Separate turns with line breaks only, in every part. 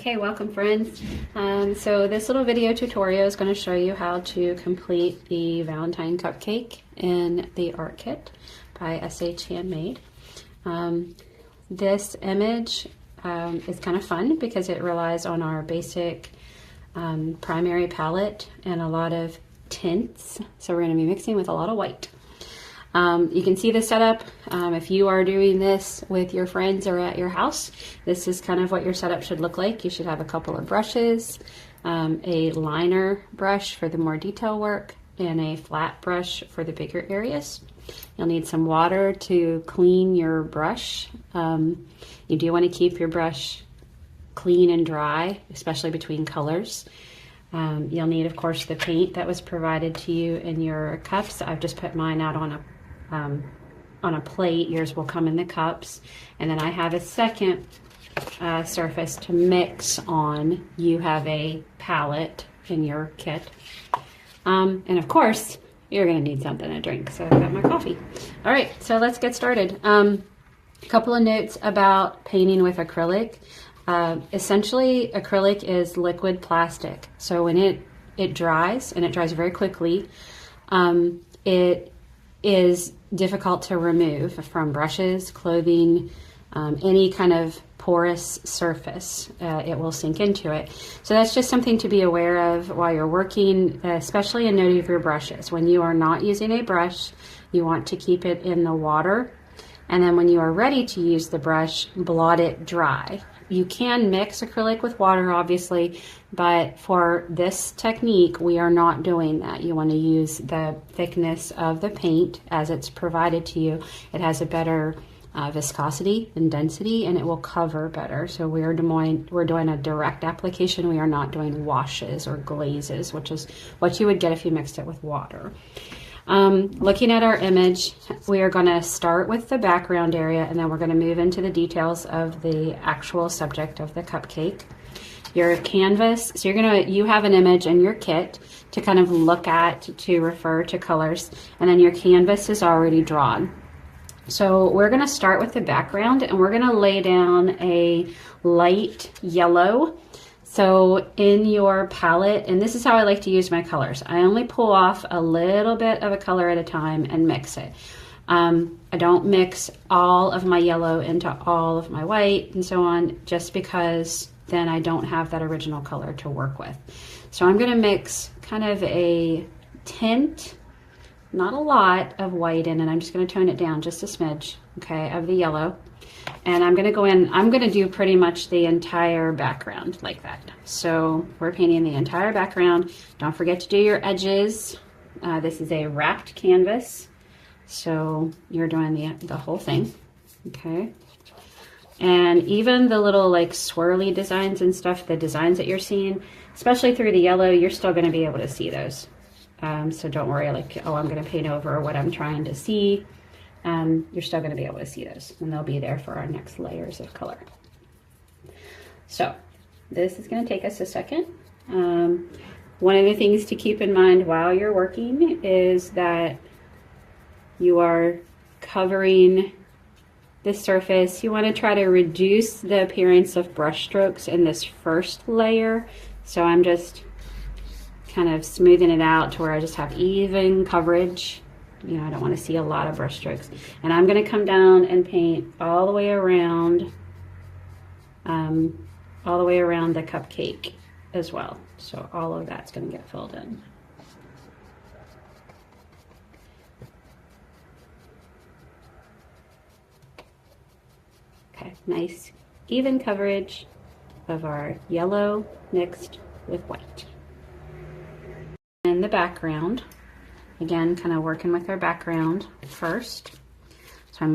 Okay, welcome friends. So this little video tutorial is going to show you how to complete the Valentine cupcake in the art kit by SH Handmade. This image is kind of fun because it relies on our basic primary palette and a lot of tints. So we're going to be mixing with a lot of white. You can see the setup. If you are doing this with your friends or at your house, this is kind of what your setup should look like. You should have a couple of brushes, a liner brush for the more detail work, and a flat brush for the bigger areas. You'll need some water to clean your brush. You do want to keep your brush clean and dry, especially between colors. You'll need, of course, the paint that was provided to you in your cups. I've just put mine out on a plate. Yours will come in the cups. And then I have a second surface to mix on. You have a palette in your kit. And of course, you're going to need something to drink. So I've got my coffee. All right, so let's get started. A couple of notes about painting with acrylic. Essentially, acrylic is liquid plastic. So when it dries, and it dries very quickly, it is difficult to remove from brushes, clothing, any kind of porous surface. It will sink into it. So that's just something to be aware of while you're working, especially in note of your brushes. When you are not using a brush, you want to keep it in the water. And then when you are ready to use the brush, blot it dry. You can mix acrylic with water, obviously, but for this technique, we are not doing that. You want to use the thickness of the paint as it's provided to you. It has a better viscosity and density, and it will cover better. So we're doing a direct application. We are not doing washes or glazes, which is what you would get if you mixed it with water. Looking at our image, we are going to start with the background area, and then we're going to move into the details of the actual subject of the cupcake. Your canvas, so you have an image in your kit to kind of look at, to refer to colors, and then your canvas is already drawn. So we're going to start with the background, and we're going to lay down a light yellow. So in your palette, and this is how I like to use my colors, I only pull off a little bit of a color at a time and mix it. I don't mix all of my yellow into all of my white and so on, just because then I don't have that original color to work with. So I'm going to mix kind of a tint, not a lot of white in it. I'm just going to tone it down just a smidge, okay, of the yellow. And I'm going to go in, I'm going to do pretty much the entire background like that. So we're painting the entire background. Don't forget to do your edges. This is a wrapped canvas, so you're doing the whole thing, okay? And even the little like swirly designs and stuff, the designs that you're seeing, especially through the yellow, you're still going to be able to see those. So don't worry like, oh, I'm going to paint over what I'm trying to see. You're still going to be able to see those, and they'll be there for our next layers of color. So this is going to take us a second. One of the things to keep in mind while you're working is that you are covering the surface. You want to try to reduce the appearance of brush strokes in this first layer. So I'm just kind of smoothing it out to where I just have even coverage. You know, I don't want to see a lot of brush strokes. And I'm going to come down and paint all the way around the cupcake as well. So all of that's going to get filled in. Okay, nice even coverage of our yellow mixed with white. In the background, again, kind of working with our background first. So I'm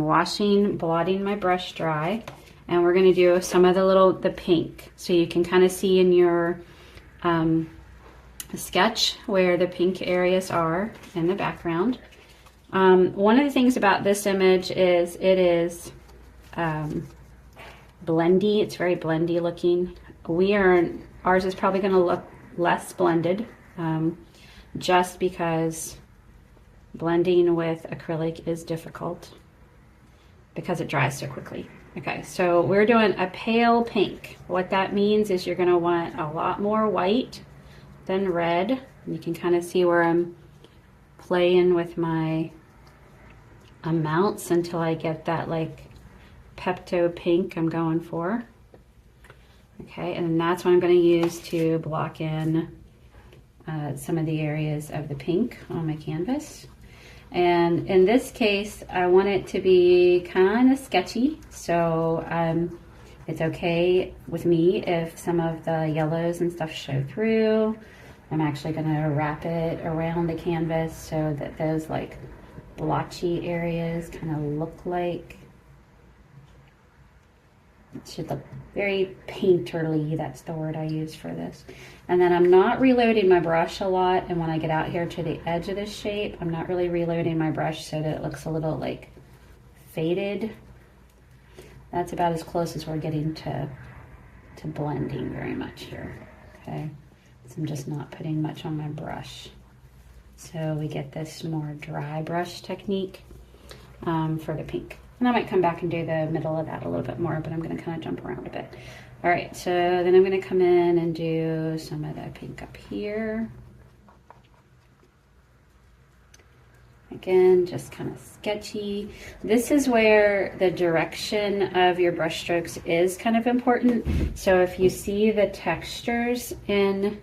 blotting my brush dry, and we're going to do some of the pink. So you can kind of see in your sketch where the pink areas are in the background. One of the things about this image is it is blendy. It's very blendy looking. Ours is probably going to look less blended, just because blending with acrylic is difficult. because it dries so quickly. Okay, so we're doing a pale pink. What that means is you're gonna want a lot more white than red. You can kind of see where I'm playing with my amounts until I get that like Pepto pink I'm going for. Okay, and that's what I'm going to use to block in some of the areas of the pink on my canvas. And in this case, I want it to be kind of sketchy, so it's okay with me if some of the yellows and stuff show through. I'm actually going to wrap it around the canvas so that those like blotchy areas kind of look like, it should look very painterly. That's the word I use for this. And then I'm not reloading my brush a lot, and when I get out here to the edge of this shape, I'm not really reloading my brush so that it looks a little like faded. That's about as close as we're getting to blending very much here. Okay, so I'm just not putting much on my brush. So we get this more dry brush technique for the pink. And I might come back and do the middle of that a little bit more, but I'm going to kind of jump around a bit. All right, so then I'm going to come in and do some of that pink up here. Again, just kind of sketchy. This is where the direction of your brush strokes is kind of important. So if you see the textures in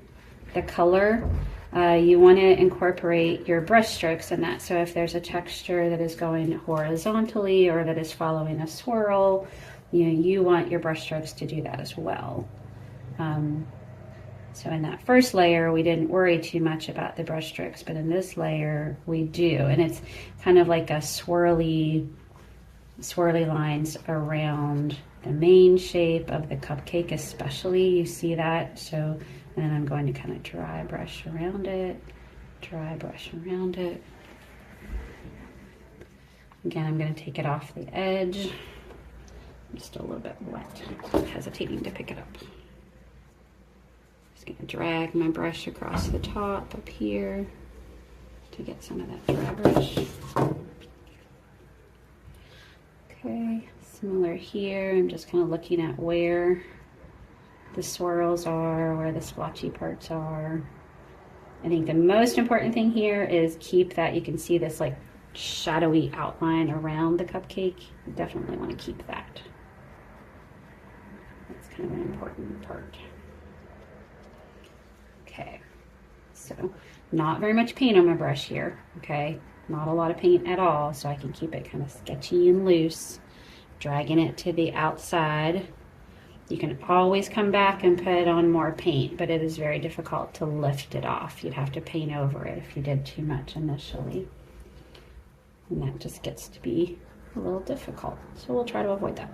the color, you want to incorporate your brush strokes in that. So if there's a texture that is going horizontally or that is following a swirl, you want your brush strokes to do that as well. So in that first layer, we didn't worry too much about the brush strokes, but in this layer, we do. And it's kind of like a swirly lines around the main shape of the cupcake especially. You see that? So and then I'm going to kind of dry brush around it, dry brush around it. Again, I'm going to take it off the edge. I'm just a little bit wet, hesitating to pick it up. Just going to drag my brush across the top up here to get some of that dry brush. Okay, similar here. I'm just kind of looking at where the swirls are, where the splotchy parts are. I think the most important thing here is keep that, you can see this like shadowy outline around the cupcake. You definitely want to keep that. That's kind of an important part. Okay, so not very much paint on my brush here, okay? Not a lot of paint at all, so I can keep it kind of sketchy and loose, dragging it to the outside. You can always come back and put on more paint, but it is very difficult to lift it off. You'd have to paint over it if you did too much initially. And that just gets to be a little difficult. So we'll try to avoid that.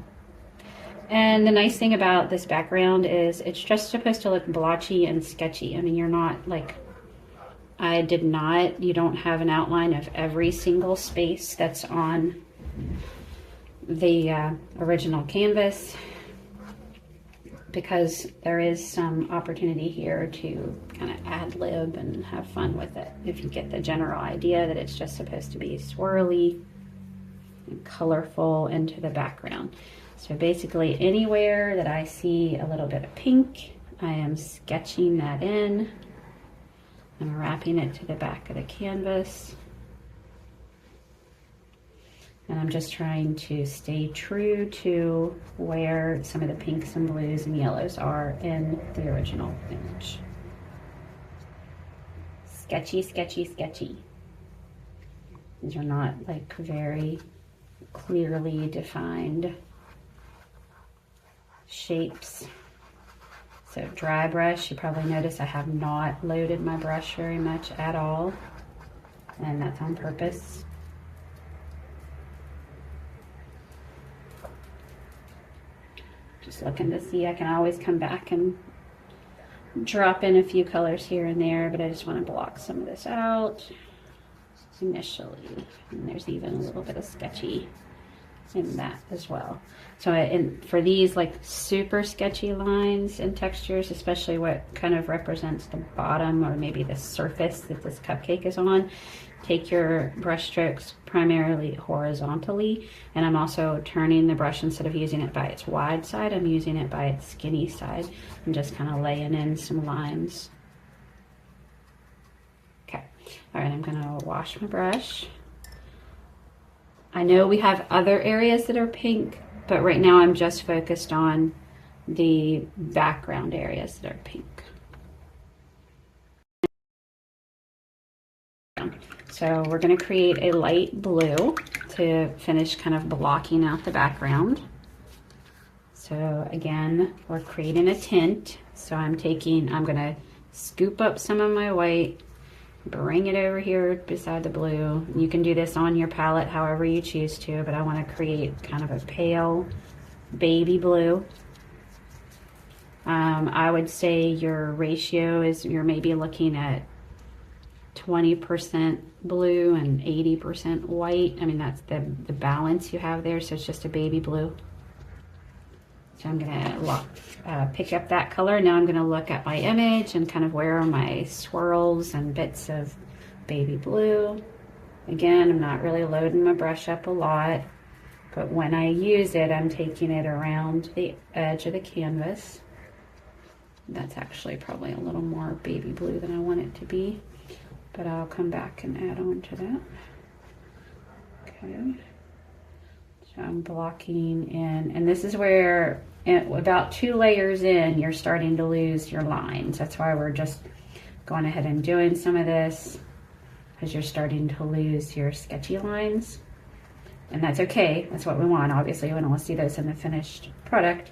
And the nice thing about this background is it's just supposed to look blotchy and sketchy. I mean, you're not like, you don't have an outline of every single space that's on the original canvas, because there is some opportunity here to kind of ad-lib and have fun with it. If you get the general idea that it's just supposed to be swirly and colorful into the background. So basically anywhere that I see a little bit of pink, I am sketching that in. I'm wrapping it to the back of the canvas. And I'm just trying to stay true to where some of the pinks and blues and yellows are in the original image. Sketchy, sketchy, sketchy. These are not like very clearly defined shapes. So dry brush, you probably notice I have not loaded my brush very much at all, and that's on purpose. Just looking to see, I can always come back and drop in a few colors here and there, but I just want to block some of this out initially. And there's even a little bit of sketchy in that as well. So and for these like super sketchy lines and textures, especially what kind of represents the bottom or maybe the surface that this cupcake is on, take your brush strokes primarily horizontally, and I'm also turning the brush, instead of using it by its wide side, I'm using it by its skinny side and just kind of laying in some lines. Okay, all right, I'm gonna wash my brush. I know we have other areas that are pink, but right now I'm just focused on the background areas that are pink. So we're going to create a light blue to finish kind of blocking out the background. So again, we're creating a tint. So I'm going to scoop up some of my white, bring it over here beside the blue. You can do this on your palette however you choose to, but I want to create kind of a pale baby blue. I would say your ratio is, you're maybe looking at 20% blue and 80% white. I mean, that's the balance you have there, so it's just a baby blue. So I'm gonna pick up that color. Now I'm gonna look at my image and kind of where are my swirls and bits of baby blue. Again, I'm not really loading my brush up a lot, but when I use it, I'm taking it around the edge of the canvas. That's actually probably a little more baby blue than I want it to be, but I'll come back and add on to that. Okay. So I'm blocking in, and this is where about 2 layers in, you're starting to lose your lines. That's why we're just going ahead and doing some of this, because you're starting to lose your sketchy lines. And that's okay, that's what we want. Obviously, we don't want to see those in the finished product,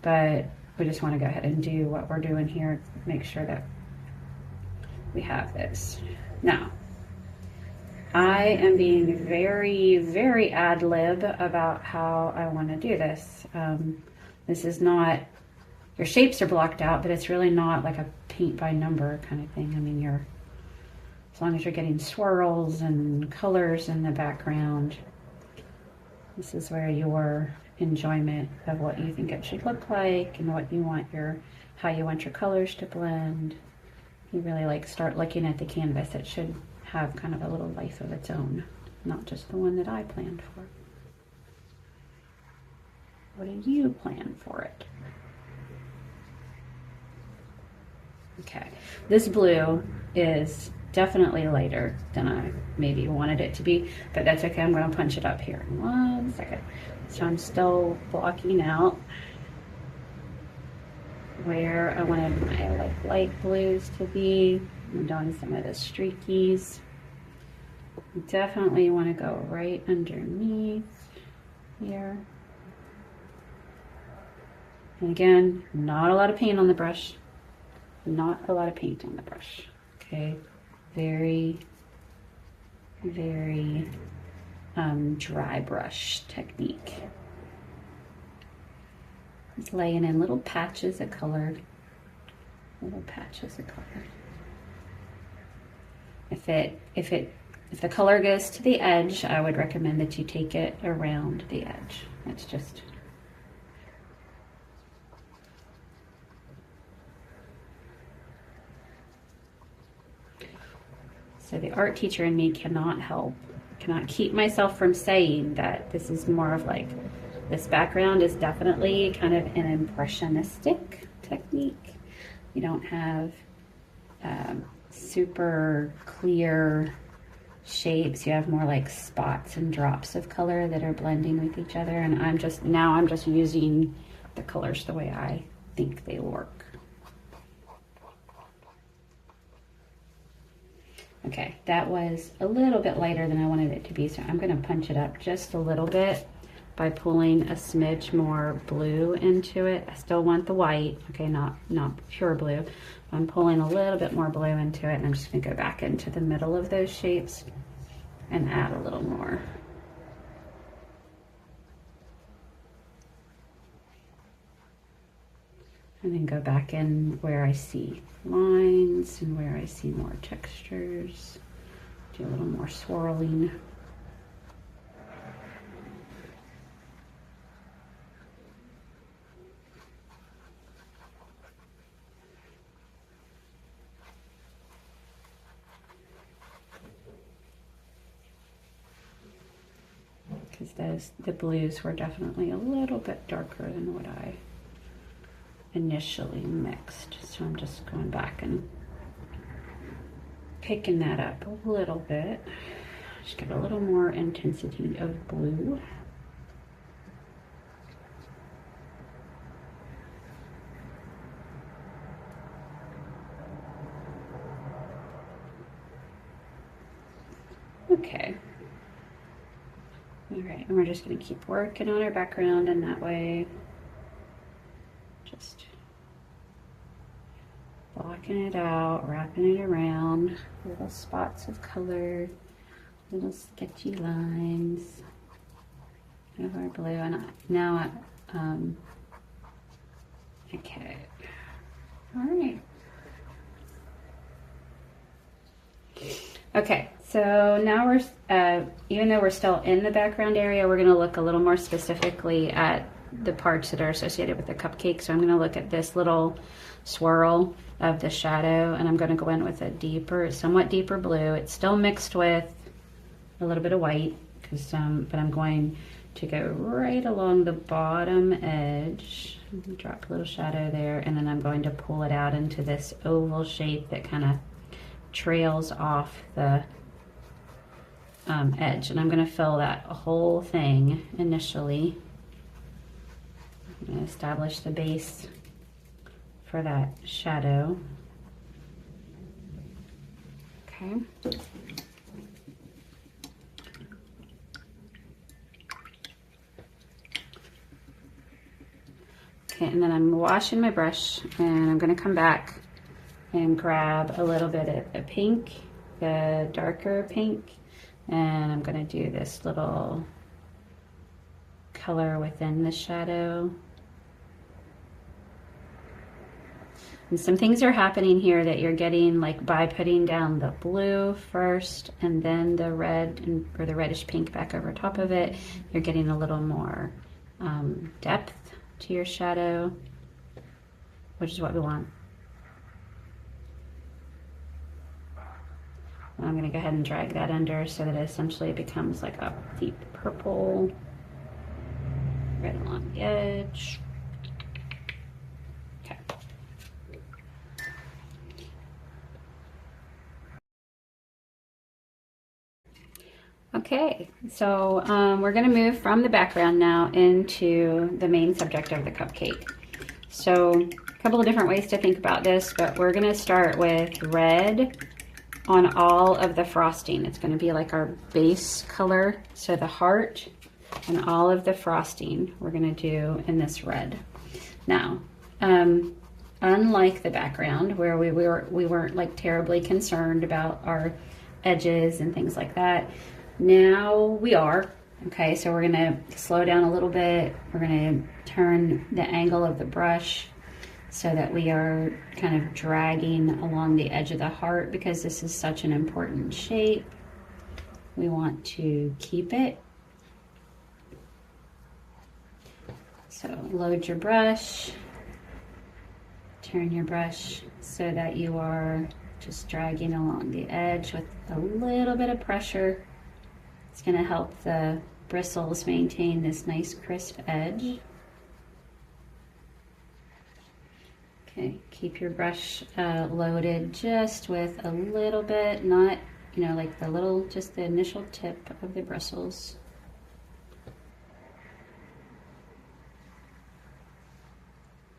but we just want to go ahead and do what we're doing here, make sure that we have this. Now, I am being very, very ad lib about how I want to do this. This is not, your shapes are blocked out, but it's really not like a paint by number kind of thing. I mean, as long as you're getting swirls and colors in the background, this is where your enjoyment of what you think it should look like and what you want how you want your colors to blend. You really like start looking at the canvas. It should have kind of a little life of its own, not just the one that I planned for. What do you plan for it? Okay, this blue is definitely lighter than I maybe wanted it to be, but that's okay. I'm going to punch it up here in 1 second. So I'm still blocking out where I wanted my light blues to be. I'm doing some of the streakies. Definitely want to go right underneath here. And again, not a lot of paint on the brush. Not a lot of paint on the brush. Okay, very, very dry brush technique. Just laying in little patches of color. Little patches of color. If the color goes to the edge, I would recommend that you take it around the edge. That's just. So the art teacher in me cannot keep myself from saying that this is more of like, this background is definitely kind of an impressionistic technique. You don't have super clear shapes. You have more like spots and drops of color that are blending with each other. And I'm just using the colors the way I think they work. Okay, that was a little bit lighter than I wanted it to be, so I'm going to punch it up just a little bit by pulling a smidge more blue into it. I still want the white, okay, not pure blue. I'm pulling a little bit more blue into it, and I'm just going to go back into the middle of those shapes and add a little more. And then go back in where I see lines and where I see more textures. Do a little more swirling. because the blues were definitely a little bit darker than what I initially mixed. So I'm just going back and picking that up a little bit. Just get a little more intensity of blue. Okay. All right, and we're just going to keep working on our background, and that way just blocking it out, wrapping it around, little spots of color, little sketchy lines of our blue. And now, okay, all right. Okay, so now we're, even though we're still in the background area, we're gonna look a little more specifically at the parts that are associated with the cupcake. So I'm gonna look at this little swirl of the shadow, and I'm gonna go in with a deeper, somewhat deeper blue. It's still mixed with a little bit of white, but I'm going to go right along the bottom edge, drop a little shadow there, and then I'm going to pull it out into this oval shape that kind of trails off the edge, and I'm going to fill that whole thing initially. I'm going to establish the base for that shadow. Okay. Okay, and then I'm washing my brush, and I'm going to come back and grab a little bit of the pink, the darker pink, and I'm going to do this little color within the shadow. And some things are happening here that you're getting, like by putting down the blue first and then the red or the reddish pink back over top of it, you're getting a little more depth to your shadow, which is what we want. I'm going to go ahead and drag that under so that essentially it becomes like a deep purple right along the edge. Okay. Okay, so we're going to move from the background now into the main subject of the cupcake. So a couple of different ways to think about this, but we're going to start with red on all of the frosting. It's going to be like our base color. So the heart and all of the frosting we're going to do in this red. Now, unlike the background where we weren't like terribly concerned about our edges and things like that, now we are. Okay, so we're going to slow down a little bit. We're going to turn the angle of the brush so that we are kind of dragging along the edge of the heart, because this is such an important shape. We want to keep it. So load your brush, turn your brush so that you are just dragging along the edge with a little bit of pressure. It's going to help the bristles maintain this nice crisp edge. Okay, keep your brush loaded just with a little bit, not, you know, like the little, just the initial tip of the bristles.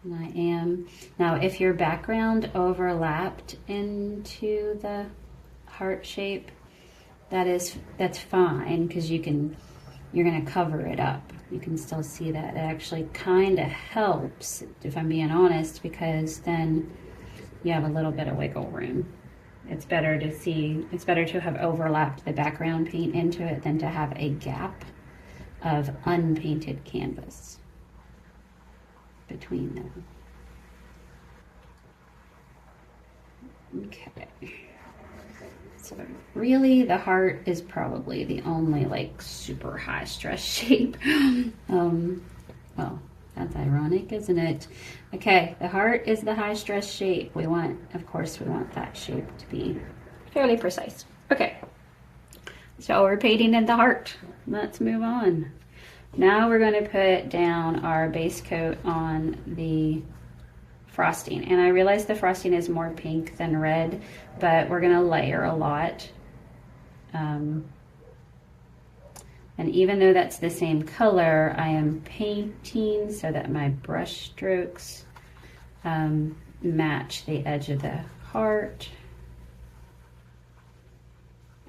And I am, now if your background overlapped into the heart shape, that's fine, because you're going to cover it up. You can still see that. It actually kind of helps, if I'm being honest, because then you have a little bit of wiggle room. It's better to have overlapped the background paint into it than to have a gap of unpainted canvas between them. Okay. So really the heart is probably the only like super high stress shape. Well, that's ironic, isn't it? Okay, the heart is the high stress shape. Of course we want that shape to be fairly precise. Okay, so we're painting in the heart. Let's move on. Now we're going to put down our base coat on the frosting. And I realize the frosting is more pink than red, but we're going to layer a lot. And even though that's the same color, I am painting so that my brush strokes match the edge of the heart.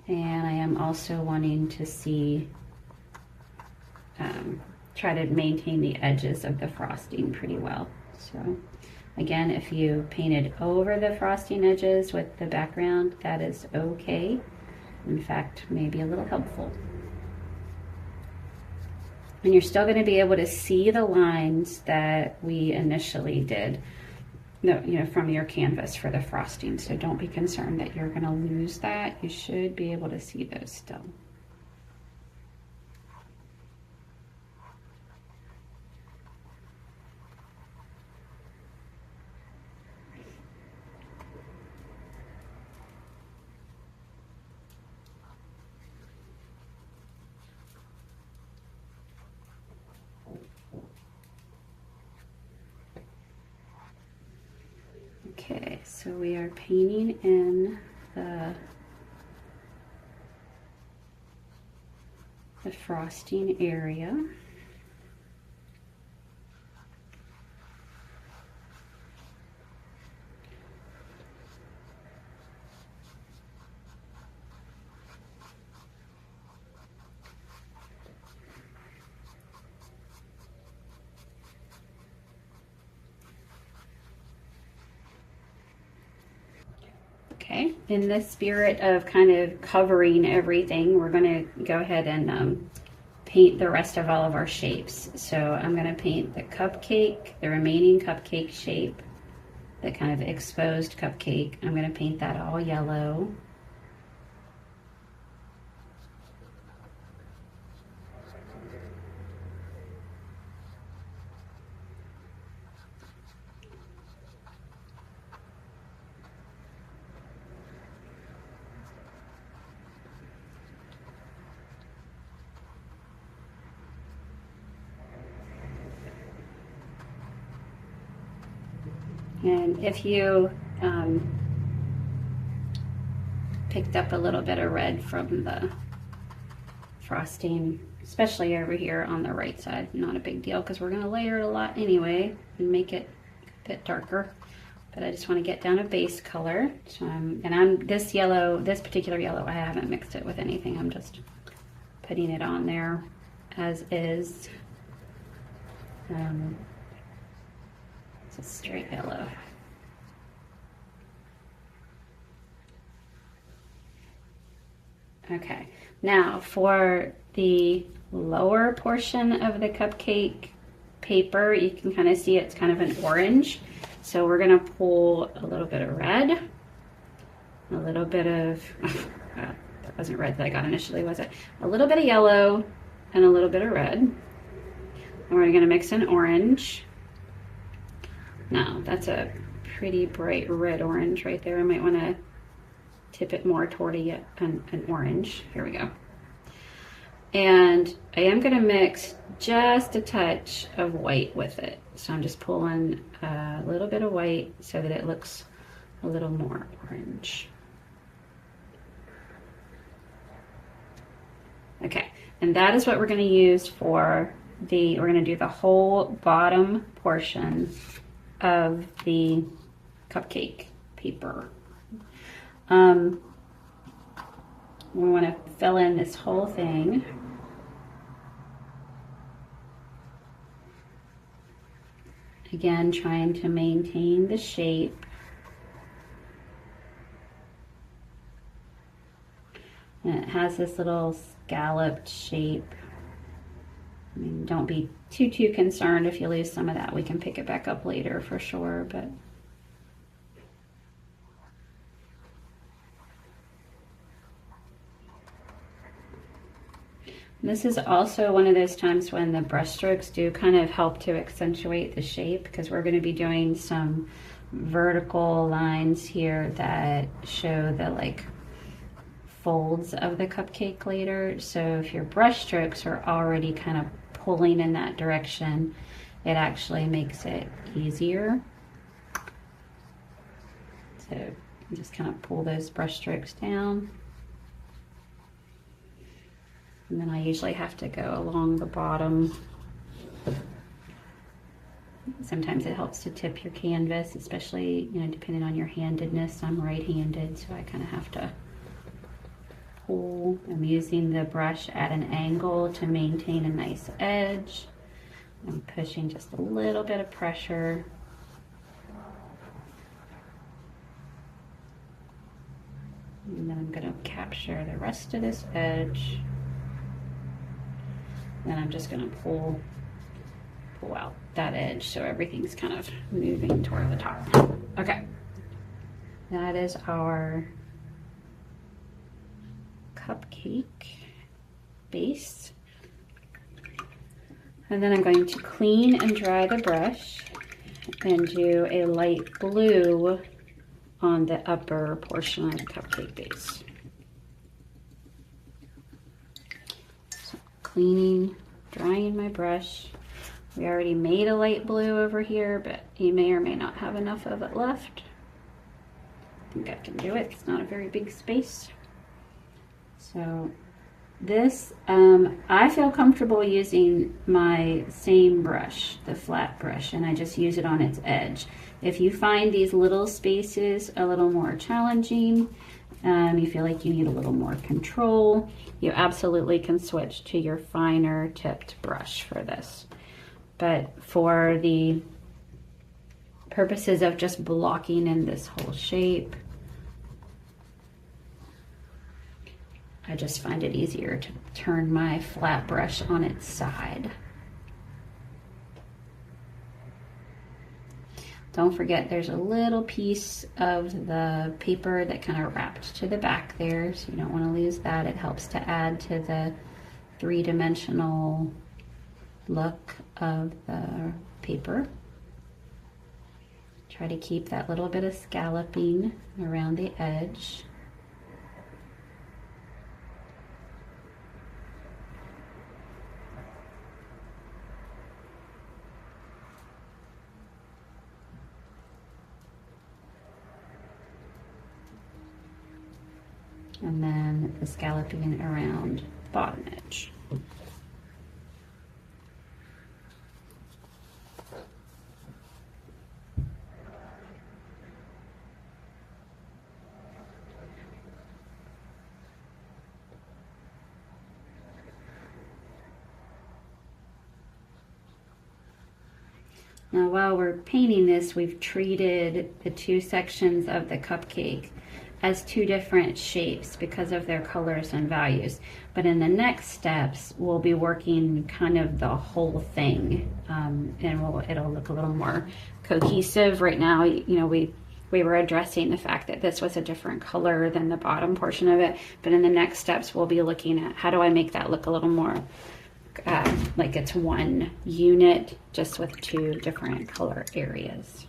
And I am also wanting to see, try to maintain the edges of the frosting pretty well. So again, if you painted over the frosting edges with the background, that is okay. In fact, maybe a little helpful. And you're still going to be able to see the lines that we initially did, from your canvas for the frosting. So don't be concerned that you're going to lose that. You should be able to see those still. Okay, so we are painting in the frosting area. Okay, in the spirit of kind of covering everything, we're going to go ahead and paint the rest of all of our shapes. So I'm going to paint the cupcake, the remaining cupcake shape, the kind of exposed cupcake. I'm going to paint that all yellow. And if you picked up a little bit of red from the frosting, especially over here on the right side, not a big deal because we're going to layer it a lot anyway and make it a bit darker. But I just want to get down a base color. So this yellow, this particular yellow, I haven't mixed it with anything. I'm just putting it on there as is. It's a straight yellow. Okay, now for the lower portion of the cupcake paper, you can kind of see it's kind of an orange. So we're gonna pull a little bit of red, a little bit of, that wasn't red that I got initially, was it? A little bit of yellow and a little bit of red. And we're gonna mix in orange. Now, that's a pretty bright red orange right there. I might wanna tip it more toward an orange. Here we go. And I am gonna mix just a touch of white with it. So I'm just pulling a little bit of white so that it looks a little more orange. Okay, and that is what we're gonna use for we're gonna do the whole bottom portion of the cupcake paper. We want to fill in this whole thing. Again, trying to maintain the shape. And it has this little scalloped shape. I mean, don't be too concerned if you lose some of that. We can pick it back up later for sure, but this is also one of those times when the brush strokes do kind of help to accentuate the shape, because we're going to be doing some vertical lines here that show the like folds of the cupcake later. So if your brush strokes are already kind of pulling in that direction, it actually makes it easier. So just kind of pull those brush strokes down. And then I usually have to go along the bottom. Sometimes it helps to tip your canvas, especially, you know, depending on your handedness. I'm right-handed, so I kind of have to pull. I'm using the brush at an angle to maintain a nice edge. I'm pushing just a little bit of pressure. And then I'm going to capture the rest of this edge. Then I'm just going to pull out that edge so everything's kind of moving toward the top. Okay, that is our cupcake base. And then I'm going to clean and dry the brush and do a light blue on the upper portion of the cupcake base. So cleaning, drying my brush. We already made a light blue over here, but you may or may not have enough of it left. I think I can do it. It's not a very big space. So this, I feel comfortable using my same brush, the flat brush, and I just use it on its edge. If you find these little spaces a little more challenging, you feel like you need a little more control, you absolutely can switch to your finer tipped brush for this. But for the purposes of just blocking in this whole shape, I just find it easier to turn my flat brush on its side. Don't forget there's a little piece of the paper that kind of wrapped to the back there, so you don't want to lose that. It helps to add to the three-dimensional look of the paper. Try to keep that little bit of scalloping around the edge. And then the scalloping around the bottom edge. Now while we're painting this, we've treated the two sections of the cupcake as two different shapes because of their colors and values. But in the next steps, we'll be working kind of the whole thing, and it'll look a little more cohesive. Right now, you know, we were addressing the fact that this was a different color than the bottom portion of it, but in the next steps, we'll be looking at how do I make that look a little more like it's one unit, just with two different color areas.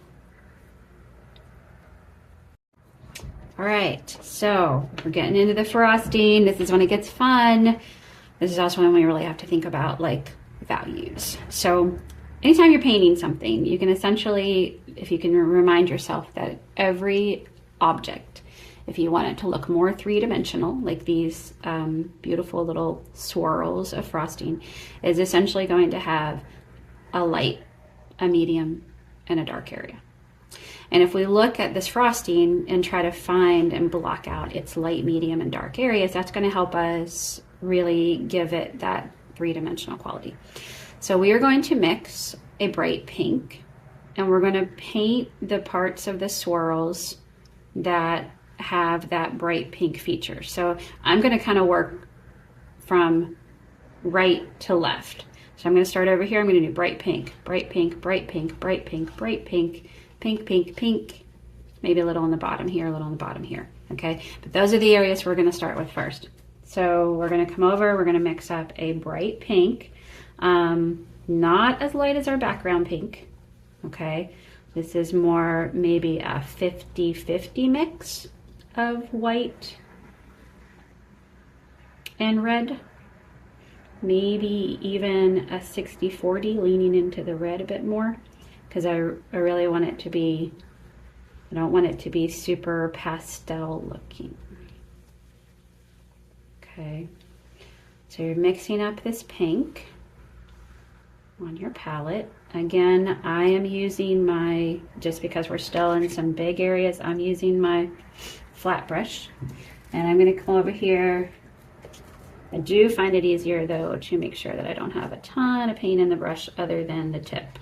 All right, so we're getting into the frosting. This is when it gets fun. This is also when we really have to think about like values. So anytime you're painting something, you can essentially, if you can remind yourself that every object, if you want it to look more three-dimensional, like these beautiful little swirls of frosting, is essentially going to have a light, a medium, and a dark area. And if we look at this frosting and try to find and block out its light, medium, and dark areas, that's going to help us really give it that three-dimensional quality. So we are going to mix a bright pink, and we're going to paint the parts of the swirls that have that bright pink feature. So I'm going to kind of work from right to left. So I'm going to start over here. I'm going to do bright pink, bright pink, bright pink, bright pink, bright pink, pink, pink, pink, maybe a little on the bottom here, a little on the bottom here, okay? But those are the areas we're gonna start with first. So we're gonna come over, we're gonna mix up a bright pink, not as light as our background pink, okay? This is more maybe a 50-50 mix of white and red. maybe even a 60-40, leaning into the red a bit more, because I really want it to be, I don't want it to be super pastel looking. Okay, so you're mixing up this pink on your palette. Again, I am using my, just because we're still in some big areas, I'm using my flat brush, and I'm going to come over here. I do find it easier though to make sure that I don't have a ton of paint in the brush other than the tip.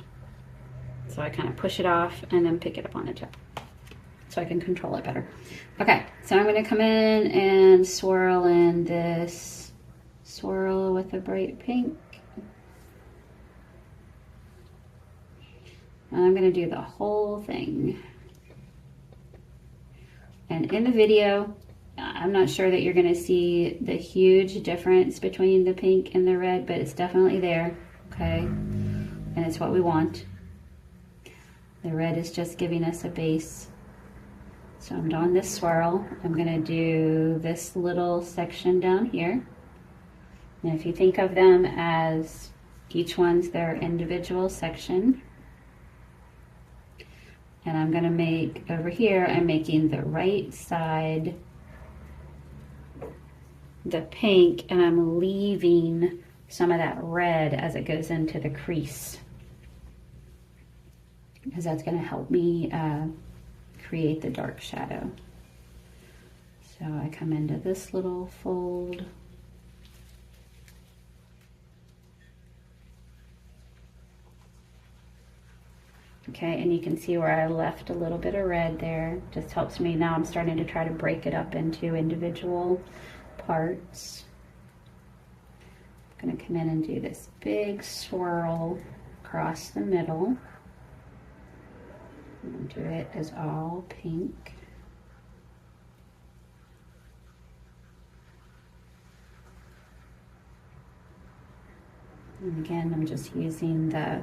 So I kind of push it off and then pick it up on the tip so I can control it better. Okay, so I'm going to come in and swirl in this swirl with a bright pink. And I'm going to do the whole thing. And in the video, I'm not sure that you're going to see the huge difference between the pink and the red, but it's definitely there, okay? And it's what we want. The red is just giving us a base. So I'm doing this swirl. I'm going to do this little section down here. And if you think of them as each one's their individual section, and I'm going to make over here, I'm making the right side the pink, and I'm leaving some of that red as it goes into the crease, because that's going to help me create the dark shadow. So I come into this little fold. Okay, and you can see where I left a little bit of red there. Just helps me. Now I'm starting to try to break it up into individual parts. I'm going to come in and do this big swirl across the middle. And do it as all pink. And again, I'm just using the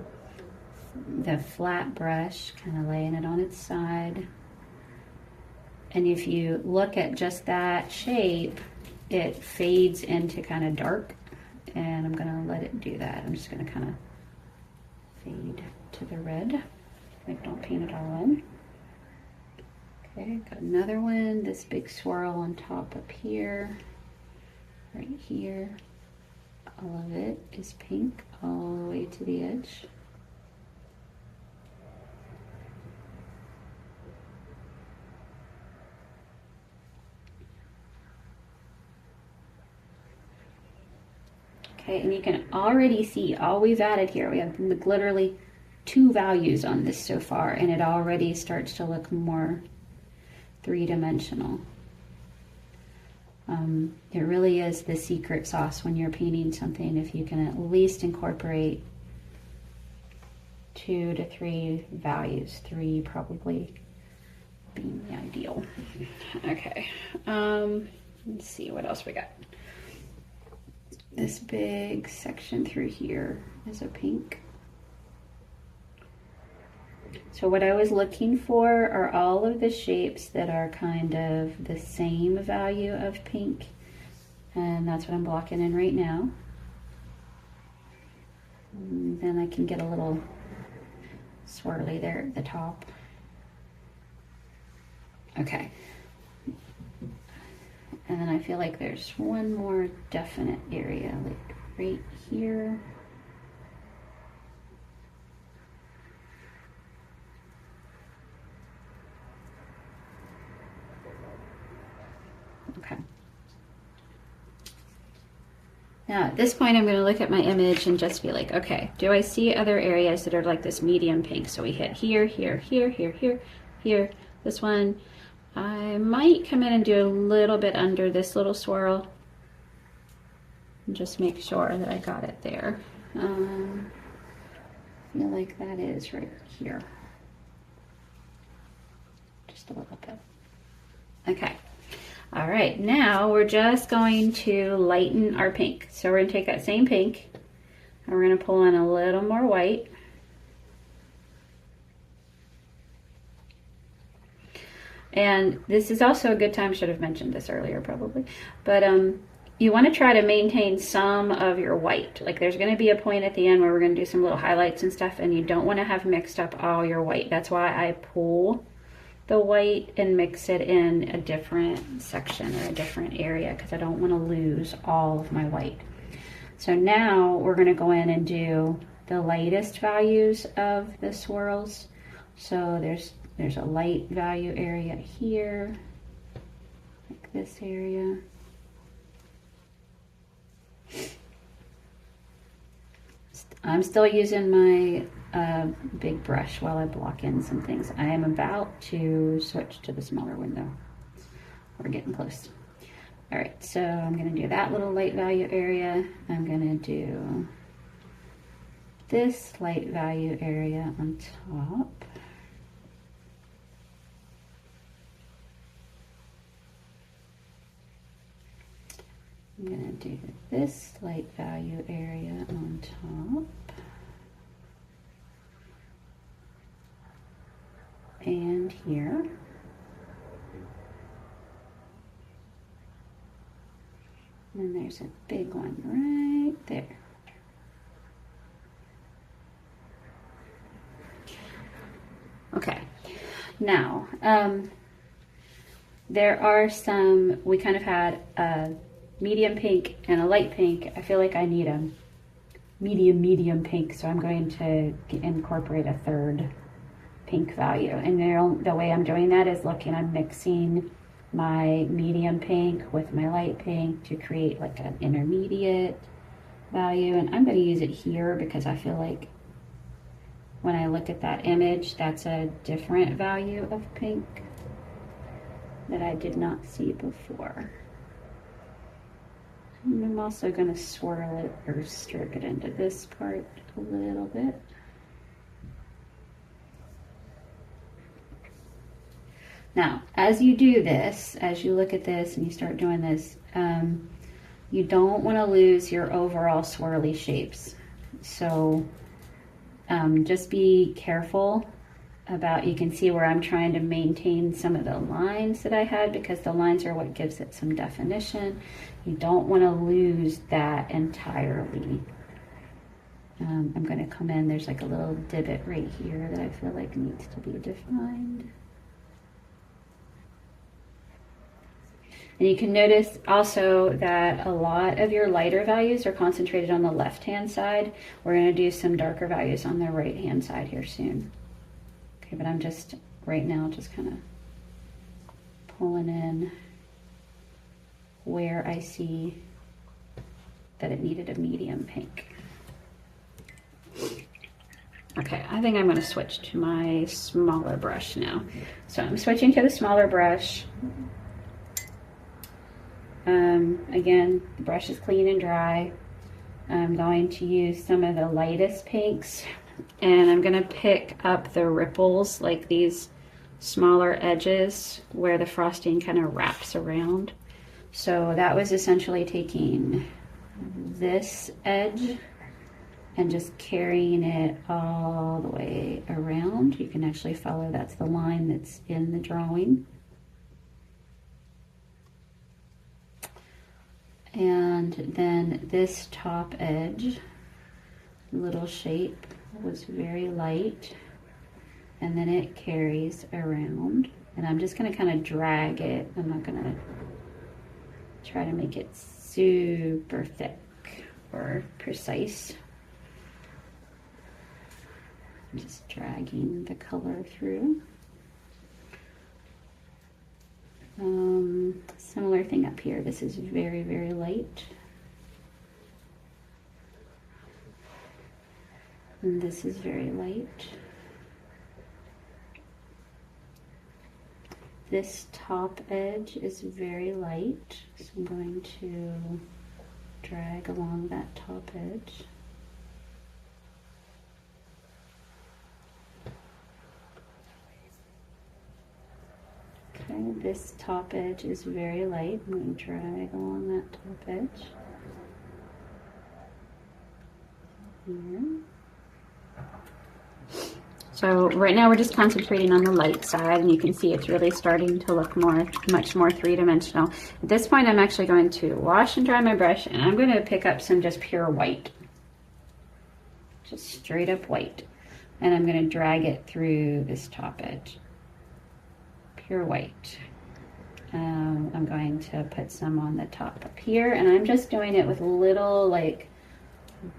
flat brush, kind of laying it on its side. And if you look at just that shape, it fades into kind of dark, and I'm going to let it do that. I'm just going to kind of fade to the red. Like, don't paint it all in. Okay, got another one, this big swirl on top up here, right here. All of it is pink all the way to the edge. Okay, and you can already see all we've added here. We have literally 2 values on this so far, and it already starts to look more three-dimensional. It really is the secret sauce when you're painting something, if you can at least incorporate 2 to 3 values, 3 probably being the ideal. Okay, let's see what else we got. This big section through here is a pink. So what I was looking for are all of the shapes that are kind of the same value of pink, and that's what I'm blocking in right now. And then I can get a little swirly there at the top. Okay. And then I feel like there's one more definite area, like right here. Okay. Now at this point I'm going to look at my image and just be like, okay, do I see other areas that are like this medium pink? So we hit here, here, here, here, here, here, this one. I might come in and do a little bit under this little swirl and just make sure that I got it there. I feel like that is right here. Just a little bit. Okay. All right, now we're just going to lighten our pink. So we're gonna take that same pink and we're gonna pull in a little more white. And this is also a good time, should have mentioned this earlier probably, but you want to try to maintain some of your white. Like there's going to be a point at the end where we're going to do some little highlights and stuff, and you don't want to have mixed up all your white. That's why I pull the white and mix it in a different section or a different area, because I don't want to lose all of my white. So now we're going to go in and do the lightest values of the swirls. So there's a light value area here, like this area. I'm still using my big brush while I block in some things. I am about to switch to the smaller window. We're getting close. All right, so I'm gonna do that little light value area. I'm gonna do this light value area on top. I'm gonna do this light value area on top. And here. And there's a big one right there. Okay, now there are some, we kind of had a medium pink and a light pink. I feel like I need a medium pink, so I'm going to incorporate a third pink value. And the way I'm doing that is, look, and I'm mixing my medium pink with my light pink to create like an intermediate value. And I'm going to use it here because I feel like when I look at that image, that's a different value of pink that I did not see before. And I'm also going to swirl it or stroke it into this part a little bit. Now, as you do this, as you look at this and you start doing this, you don't want to lose your overall swirly shapes. So just be careful about, you can see where I'm trying to maintain some of the lines that I had, because the lines are what gives it some definition. You don't want to lose that entirely. I'm going to come in, there's like a little divot right here that I feel like needs to be defined. And you can notice also that a lot of your lighter values are concentrated on the left-hand side. We're going to do some darker values on the right-hand side here soon. Okay, but I'm just, right now, just kind of pulling in where I see that it needed a medium pink. Okay, I think I'm going to switch to my smaller brush now. So I'm switching to the smaller brush. Again, the brush is clean and dry. I'm going to use some of the lightest pinks, and I'm going to pick up the ripples, like these smaller edges where the frosting kind of wraps around. So that was essentially taking this edge and just carrying it all the way around. You can actually follow, that's the line that's in the drawing. And then this top edge, little shape, was very light, and then it carries around. And I'm just gonna kind of drag it. I'm not gonna try to make it super thick or precise. I'm just dragging the color through. Similar thing up here. This is very, very light. And this is very light. This top edge is very light, so I'm going to drag along that top edge. Okay, this top edge is very light. I'm going to drag along that top edge. Here. So right now we're just concentrating on the light side, and you can see it's really starting to look much more three-dimensional. At this point, I'm actually going to wash and dry my brush, and I'm going to pick up some just pure white. Just straight up white. And I'm going to drag it through this top edge. Pure white. I'm going to put some on the top up here, and I'm just doing it with little like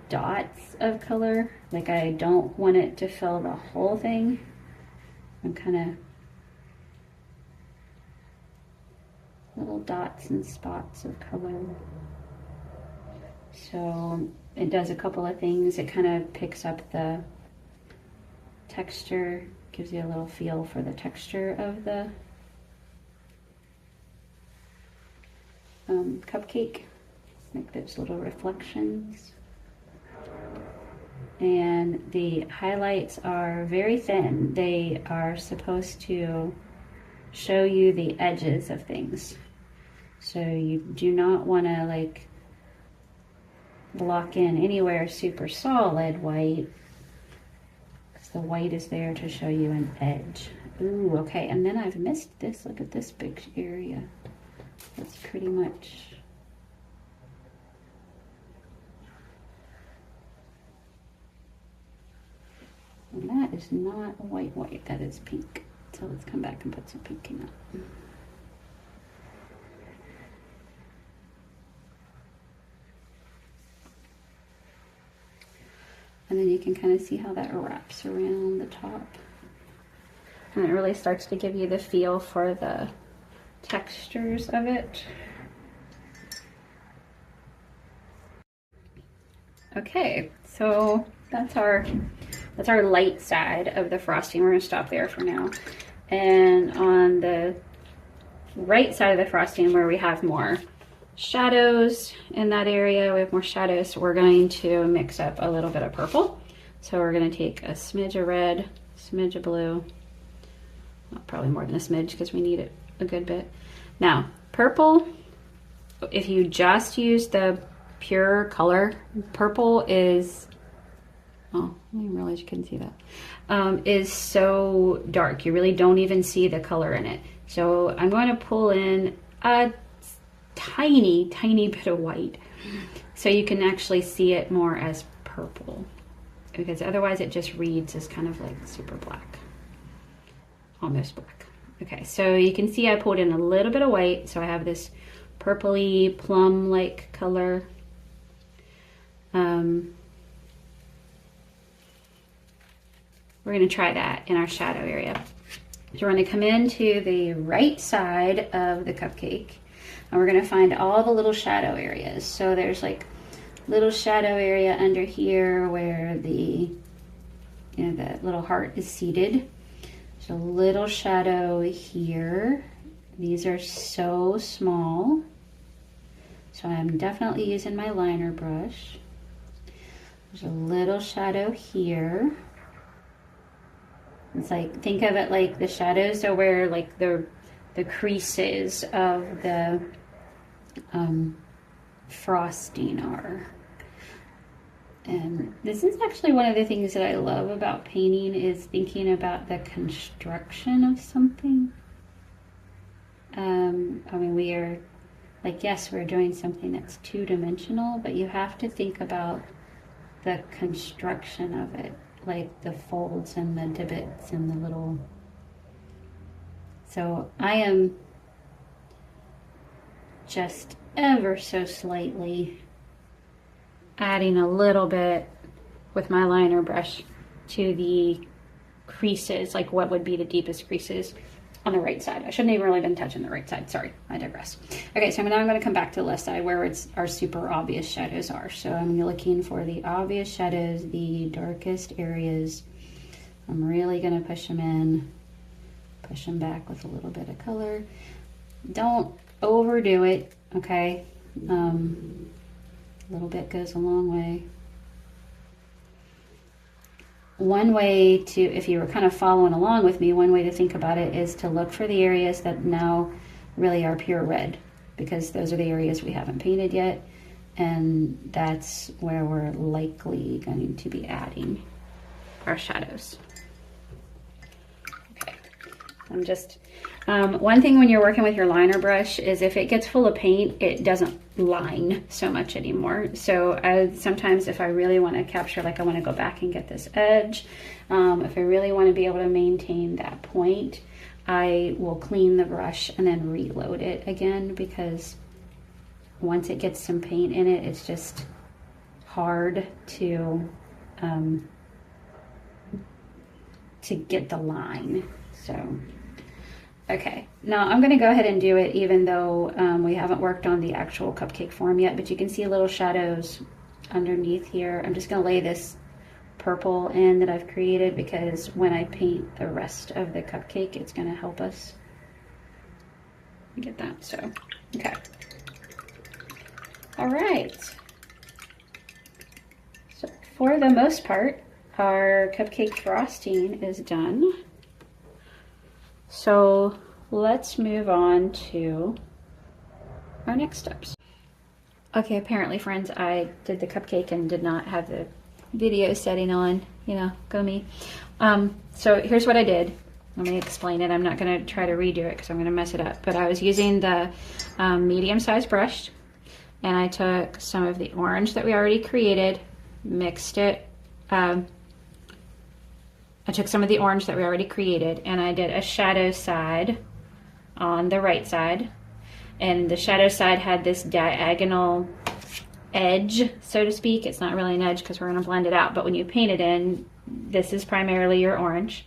dots of color. Like I don't want it to fill the whole thing. I'm kind of little dots and spots of color. So it does a couple of things. It kind of picks up the texture, gives you a little feel for the texture of the cupcake, like those little reflections. And the highlights are very thin. They are supposed to show you the edges of things. So you do not want to like block in anywhere super solid white, because the white is there to show you an edge. Ooh, okay, and then I've missed this. Look at this big area. That's pretty much and that is not white, that is pink. So let's come back and put some pink in it. And then you can kind of see how that wraps around the top. And it really starts to give you the feel for the textures of it. Okay, so that's our light side of the frosting. We're gonna stop there for now. And on the right side of the frosting, where we have more shadows in that area, we have more shadows, so we're going to mix up a little bit of purple. So we're gonna take a smidge of red, smidge of blue, well, probably more than a smidge because we need it a good bit. Now, purple, if you just use the pure color, purple is, oh, I didn't realize you couldn't see that, is so dark. You really don't even see the color in it. So I'm going to pull in a tiny, tiny bit of white so you can actually see it more as purple, because otherwise it just reads as kind of like super black, almost black. Okay, so you can see I pulled in a little bit of white, so I have this purpley plum-like color. We're going to try that in our shadow area. So we're going to come into the right side of the cupcake, and we're going to find all the little shadow areas. So there's like little shadow area under here where the, you know, the little heart is seated. So little shadow here. These are so small. So I'm definitely using my liner brush. There's a little shadow here. It's like, think of it like the shadows are where like the creases of the frosting are. And this is actually one of the things that I love about painting, is thinking about the construction of something. I mean, we are like, yes, we're doing something that's two-dimensional, but you have to think about the construction of it, like the folds and the divots and the little. So I am just ever so slightly adding a little bit with my liner brush to the creases, like what would be the deepest creases on the right side. I shouldn't even really been touching the right side. Sorry, I digress. Okay, so now I'm going to come back to the left side where our super obvious shadows are. So I'm looking for the obvious shadows, the darkest areas. I'm really going to push them in, push them back with a little bit of color. Don't overdo it, okay? A little bit goes a long way. One way to, if you were kind of following along with me, one way to think about it is to look for the areas that now really are pure red, because those are the areas we haven't painted yet, and that's where we're likely going to be adding our shadows. I'm just, one thing when you're working with your liner brush is if it gets full of paint, it doesn't line so much anymore. So sometimes if I really want to capture, like I want to go back and get this edge, if I really want to be able to maintain that point, I will clean the brush and then reload it again, because once it gets some paint in it, it's just hard to get the line. So, okay, now I'm gonna go ahead and do it even though we haven't worked on the actual cupcake form yet, but you can see little shadows underneath here. I'm just gonna lay this purple in that I've created, because when I paint the rest of the cupcake, it's gonna help us get that. So, okay. All right. So for the most part, our cupcake frosting is done. So let's move on to our next steps. Okay, apparently friends, I did the cupcake and did not have the video setting on, you know, go me. So here's what I did. Let me explain it. I'm not gonna try to redo it because I'm gonna mess it up, but I was using the medium-sized brush, and I took some of the orange that we already created, mixed it. I took some of the orange that we already created, and I did a shadow side on the right side. And the shadow side had this diagonal edge, so to speak. It's not really an edge because we're going to blend it out, but when you paint it in, this is primarily your orange.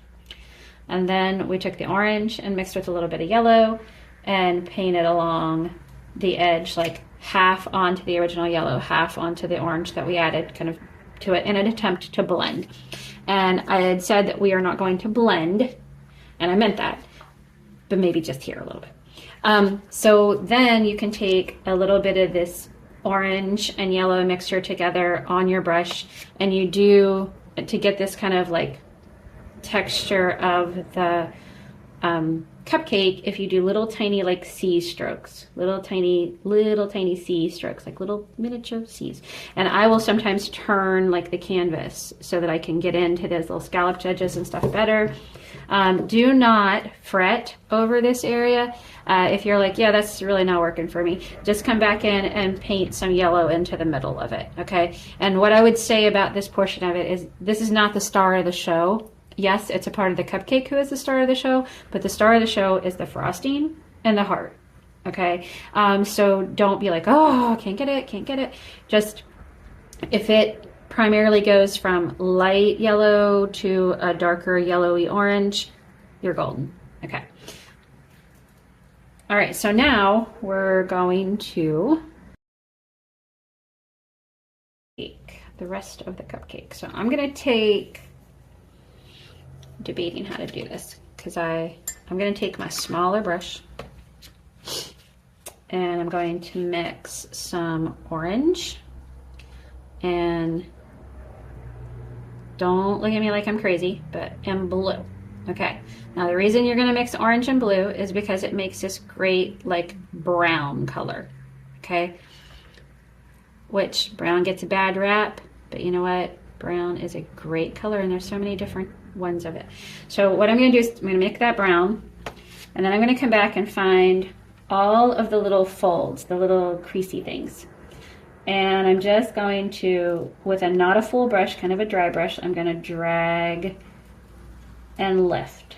And then we took the orange and mixed with a little bit of yellow and painted along the edge, like half onto the original yellow, half onto the orange that we added kind of to it in an attempt to blend. And I had said that we are not going to blend, and I meant that, but maybe just here a little bit. So then you can take a little bit of this orange and yellow mixture together on your brush, and you do, to get this kind of like texture of the cupcake, if you do little tiny like C strokes, little tiny C strokes, like little miniature C's. And I will sometimes turn like the canvas so that I can get into those little scalloped edges and stuff better. Do not fret over this area. If you're like, yeah, that's really not working for me, just come back in and paint some yellow into the middle of it, okay? And what I would say about this portion of it is this is not the star of the show. Yes, it's a part of the cupcake who is the star of the show, but the star of the show is the frosting and the heart, okay? So don't be like, oh, can't get it. Just, if it primarily goes from light yellow to a darker yellowy orange, you're golden, okay? All right, so now we're going to take the rest of the cupcake. So I'm gonna take, debating how to do this, because I'm going to take my smaller brush and I'm going to mix some orange, and don't look at me like I'm crazy, and blue. Okay, now the reason you're going to mix orange and blue is because it makes this great like brown color, okay? Which brown gets a bad rap, but you know what? Brown is a great color, and there's so many different ones of it. So what I'm going to do is I'm going to make that brown, and then I'm going to come back and find all of the little folds, the little creasy things. And I'm just going to, with not a full brush, kind of a dry brush, I'm going to drag and lift.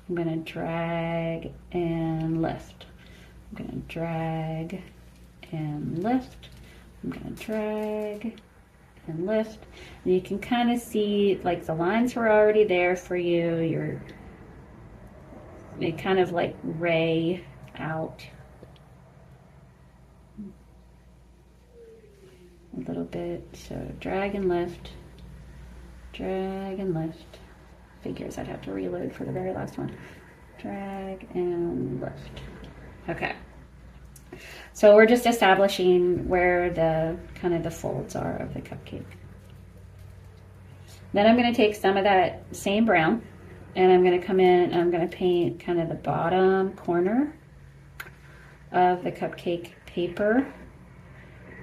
I'm going to drag and lift. I'm going to drag and lift. I'm going to drag and lift, and you can kind of see like the lines were already there for you. They kind of like ray out a little bit. So drag and lift, drag and lift. Figures I'd have to reload for the very last one. Drag and lift. Okay. So we're just establishing where the kind of the folds are of the cupcake. Then I'm going to take some of that same brown, and I'm going to come in and I'm going to paint kind of the bottom corner of the cupcake paper.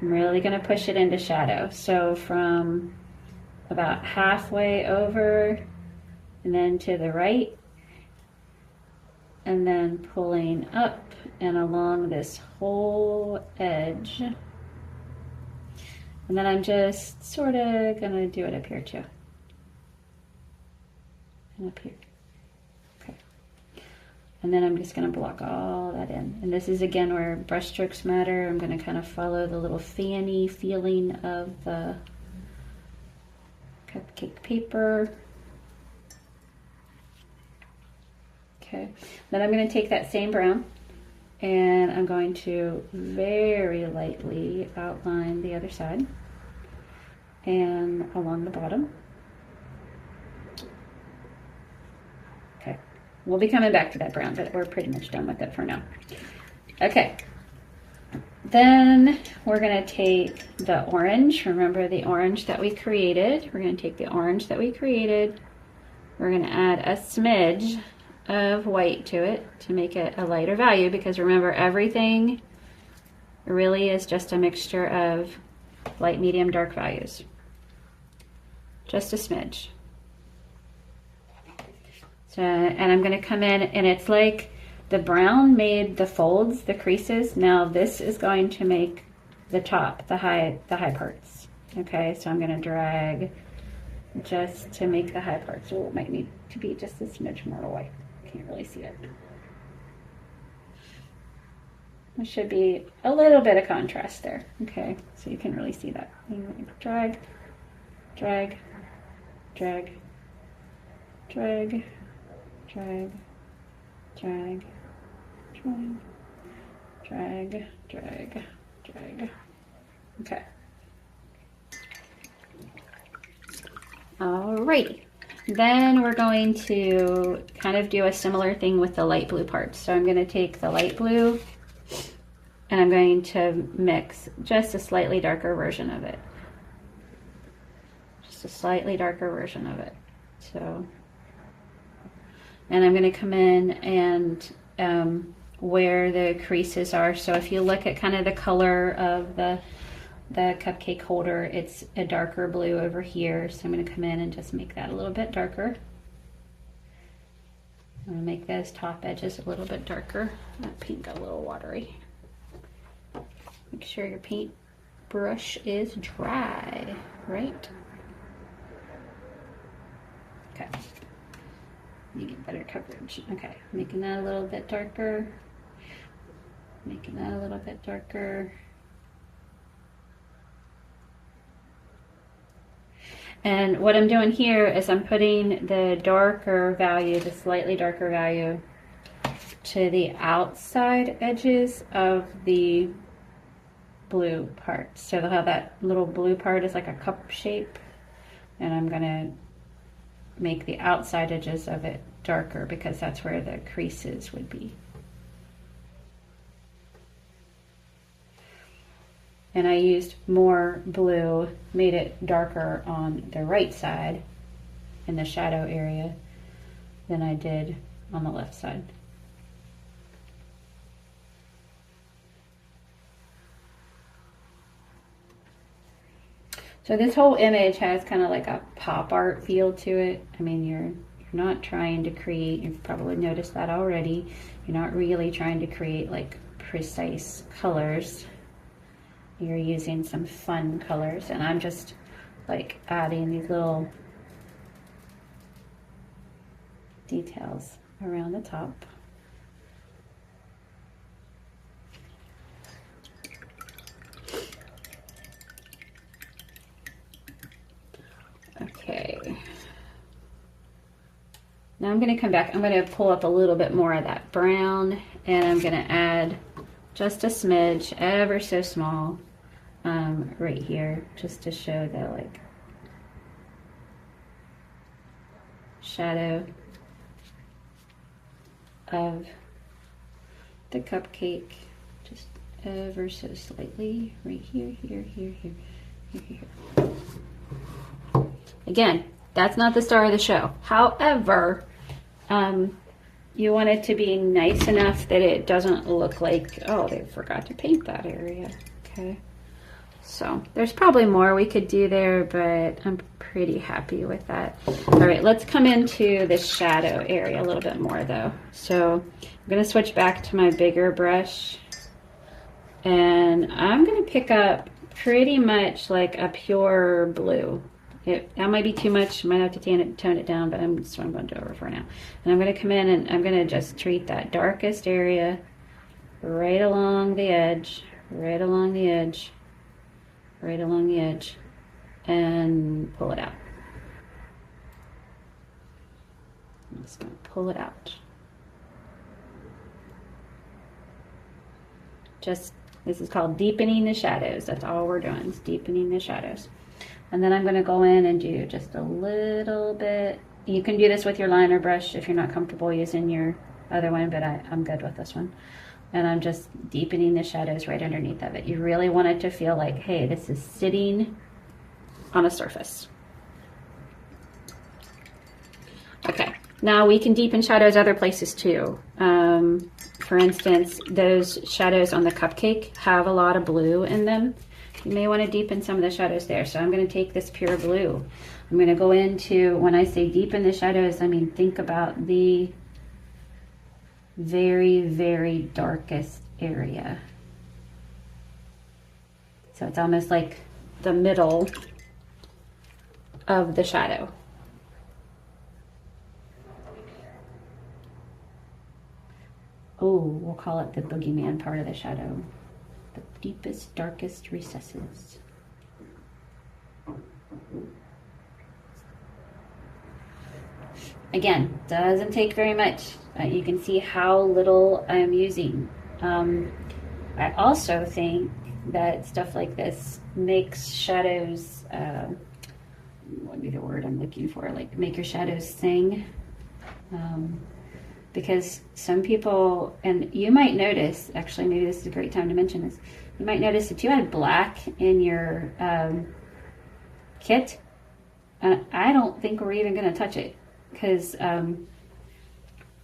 I'm really going to push it into shadow. So from about halfway over and then to the right, and then pulling up and along this whole edge. And then I'm just sort of gonna do it up here too. And up here. Okay. And then I'm just gonna block all that in. And this is again where brush strokes matter. I'm gonna kind of follow the little fanny feeling of the cupcake paper. Okay. Then I'm gonna take that same brown and I'm going to very lightly outline the other side and along the bottom. Okay, we'll be coming back to that brown, but we're pretty much done with it for now. Okay, then we're gonna take the orange. Remember the orange that we created. We're gonna take the orange that we created. We're gonna add a smidge of white to it to make it a lighter value, because remember, everything really is just a mixture of light, medium, dark values. Just a smidge. So, and I'm going to come in, and it's like the brown made the folds, the creases. Now this is going to make the top, the high parts. Okay, so I'm going to drag just to make the high parts. So it might need to be just a smidge more white. Can't really see it. There should be a little bit of contrast there. Okay, so you can really see that. Drag, drag, drag, drag, drag, drag, drag, drag, drag, drag. Okay. Alrighty. Then we're going to kind of do a similar thing with the light blue parts. So I'm going to take the light blue and I'm going to mix just a slightly darker version of it. Just a slightly darker version of it. So, and I'm going to come in and where the creases are. So if you look at kind of the color of the cupcake holder, it's a darker blue over here, so I'm going to come in and just make that a little bit darker. I'm going to make those top edges a little bit darker. That paint got a little watery. Make sure your paint brush is dry, right? Okay. You get better coverage. Okay, making that a little bit darker. Making that a little bit darker. And what I'm doing here is I'm putting the darker value, the slightly darker value, to the outside edges of the blue part. So they'll have that little blue part is like a cup shape, and I'm gonna make the outside edges of it darker because that's where the creases would be. And I used more blue, made it darker on the right side in the shadow area than I did on the left side. So this whole image has kind of like a pop art feel to it. I mean, you're not trying to create, you've probably noticed that already, you're not really trying to create like precise colors. You're using some fun colors, and I'm just like adding these little details around the top. Okay. Now I'm going to come back. I'm going to pull up a little bit more of that brown, and I'm going to add just a smidge, ever so small, right here, just to show the like shadow of the cupcake, just ever so slightly, right here, here, here, here, here, here. Again, that's not the star of the show. However, you want it to be nice enough that it doesn't look like, oh, they forgot to paint that area. Okay, so there's probably more we could do there, but I'm pretty happy with that. All right, let's come into the shadow area a little bit more though. So I'm gonna switch back to my bigger brush, and I'm gonna pick up pretty much like a pure blue. That might be too much, might have to tone it down, but that's what I'm going to do over for now. And I'm gonna come in and I'm gonna just treat that darkest area right along the edge, right along the edge, right along the edge, and pull it out. I'm just going to pull it out. This is called deepening the shadows. That's all we're doing, is deepening the shadows. And then I'm going to go in and do just a little bit. You can do this with your liner brush if you're not comfortable using your other one, but I'm good with this one. And I'm just deepening the shadows right underneath of it. You really want it to feel like, hey, this is sitting on a surface. Okay, now we can deepen shadows other places too. For instance, those shadows on the cupcake have a lot of blue in them. You may want to deepen some of the shadows there. So I'm going to take this pure blue. I'm going to go into, when I say deepen the shadows, I mean think about the very, very darkest area. So it's almost like the middle of the shadow. Oh, we'll call it the boogeyman part of the shadow. The deepest, darkest recesses. Again, doesn't take very much. You can see how little I'm using. I also think that stuff like this makes shadows, what would be the word I'm looking for? Like make your shadows sing. Because some people, and you might notice, actually maybe this is a great time to mention this, you might notice that you had black in your kit, and I don't think we're even going to touch it, because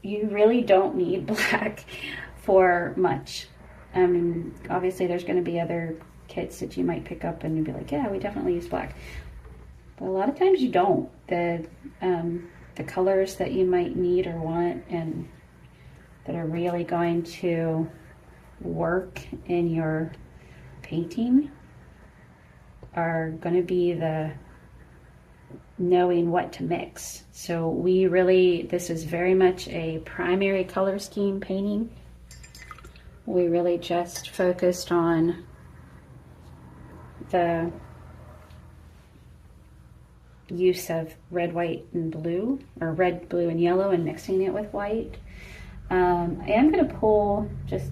you really don't need black for much. Obviously there's going to be other kits that you might pick up and you'll be like, yeah, we definitely use black. But a lot of times you don't. The colors that you might need or want and that are really going to work in your painting are going to be the knowing what to mix. So we really, this is very much a primary color scheme painting. We really just focused on the use of red, white, and blue, or red, blue, and yellow, and mixing it with white. I am going to pull just,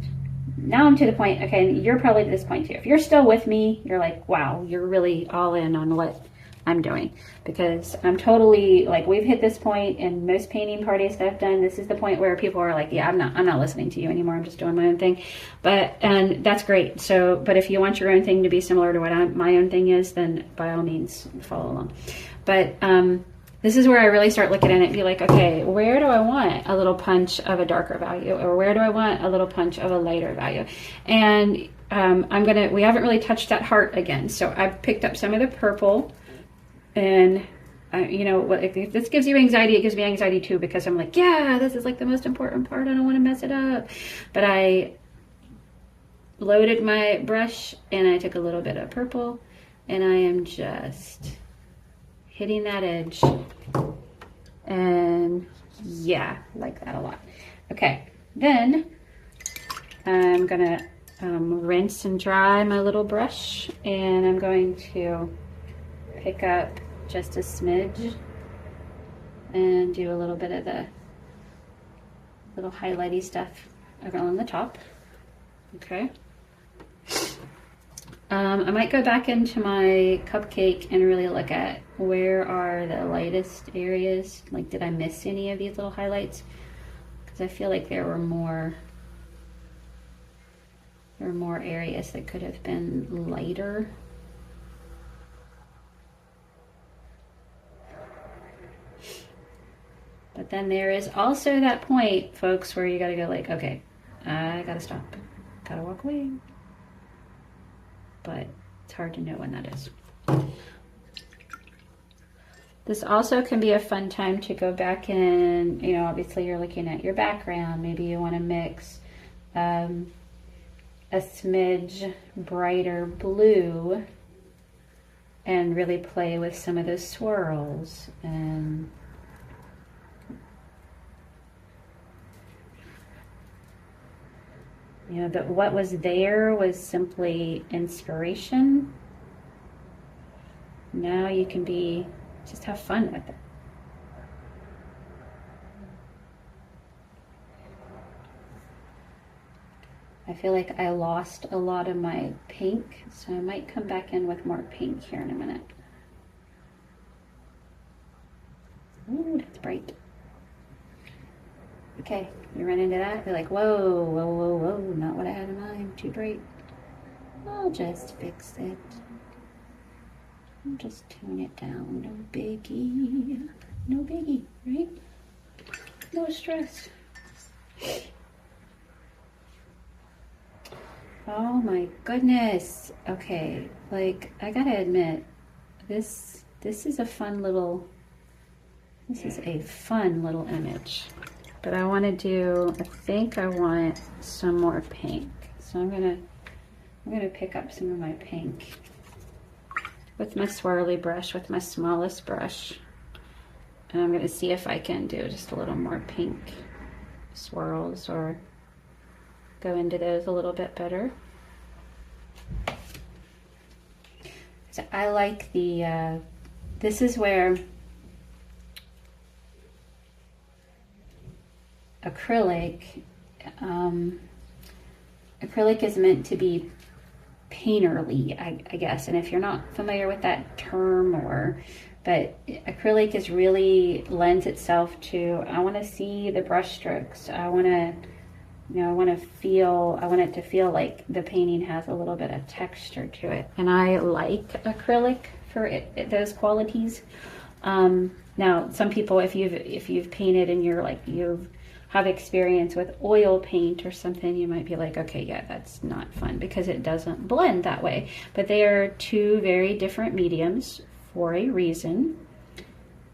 now I'm to the point, okay, you're probably to this point too. If you're still with me, you're like, wow, you're really all in on what I'm doing, because I'm totally, like, we've hit this point in most painting parties that I've done. This is the point where people are like, yeah, I'm not listening to you anymore. I'm just doing my own thing. And that's great. So, but if you want your own thing to be similar to what my own thing is, then by all means follow along. But this is where I really start looking at it and be like, okay, where do I want a little punch of a darker value, or where do I want a little punch of a lighter value? And we haven't really touched that heart again. So I've picked up some of the purple, and you know, if this gives you anxiety, it gives me anxiety too, because I'm like, yeah, this is like the most important part. I don't want to mess it up. But I loaded my brush and I took a little bit of purple, and I am just hitting that edge, and yeah, like that a lot. Okay, then I'm gonna rinse and dry my little brush, and I'm going to pick up just a smidge and do a little bit of the little highlighty stuff around the top. Okay. I might go back into my cupcake and really look at where are the lightest areas. Like, did I miss any of these little highlights? Because I feel like there were more areas that could have been lighter. But then there is also that point, folks, where you gotta go like, okay, I gotta stop, gotta walk away. But it's hard to know when that is. This also can be a fun time to go back in, you know, obviously you're looking at your background. Maybe you want to mix a smidge brighter blue and really play with some of those swirls. And you know, that what was there was simply inspiration. Now you can just have fun with it. I feel like I lost a lot of my pink, so I might come back in with more pink here in a minute. Ooh, that's bright. Okay, you run into that, you're like, whoa, whoa, whoa, whoa, not what I had in mind, too bright. I'll just fix it. I'll just tune it down, no biggie. No biggie, right? No stress. Oh my goodness. Okay, like I gotta admit, this is a fun little image. But I want to do, I think I want some more pink. So I'm gonna pick up some of my pink with my swirly brush, with my smallest brush. And I'm gonna see if I can do just a little more pink swirls or go into those a little bit better. So I like the, this is where acrylic is meant to be painterly, I guess. And if you're not familiar with that term, but acrylic is really lends itself to, I want to see the brush strokes. I want to, you know, I want it to feel like the painting has a little bit of texture to it. And I like acrylic for those qualities. Now, some people, if you've painted and you're like, you have experience with oil paint or something, you might be like, okay, yeah, that's not fun because it doesn't blend that way. But they are two very different mediums for a reason.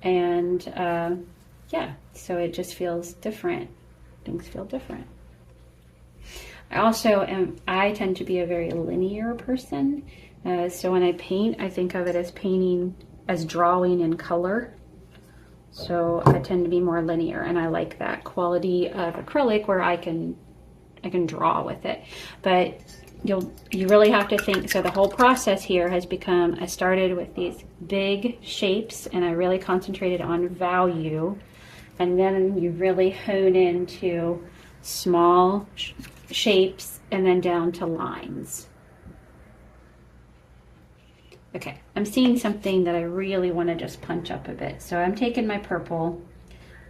And yeah, so it just feels different. Things feel different. I tend to be a very linear person. So when I paint, I think of it as painting, as drawing in color. So I tend to be more linear, and I like that quality of acrylic where I can draw with it. But you really have to think, so the whole process here has become, I started with these big shapes and I really concentrated on value, and then you really hone into small shapes and then down to lines. Okay, I'm seeing something that I really want to just punch up a bit. So I'm taking my purple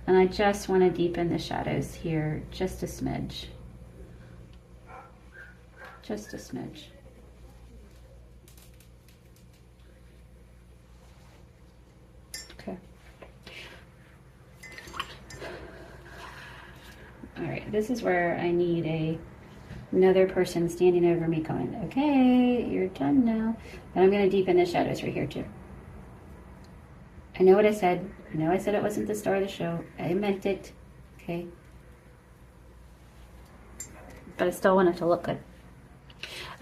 and I just want to deepen the shadows here just a smidge. Just a smidge. Okay. All right, this is where I need another person standing over me going, okay, you're done now. And I'm going to deepen the shadows right here too. I know what I said. I know I said it wasn't the star of the show. I meant it. Okay. But I still want it to look good.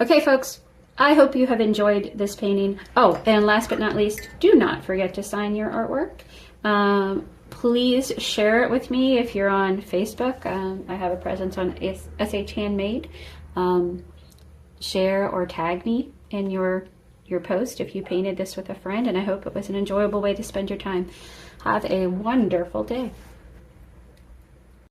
Okay, folks. I hope you have enjoyed this painting. Oh, and last but not least, do not forget to sign your artwork. Please share it with me if you're on Facebook. I have a presence on SH Handmade. Share or tag me in your post if you painted this with a friend, and I hope it was an enjoyable way to spend your time. Have a wonderful day.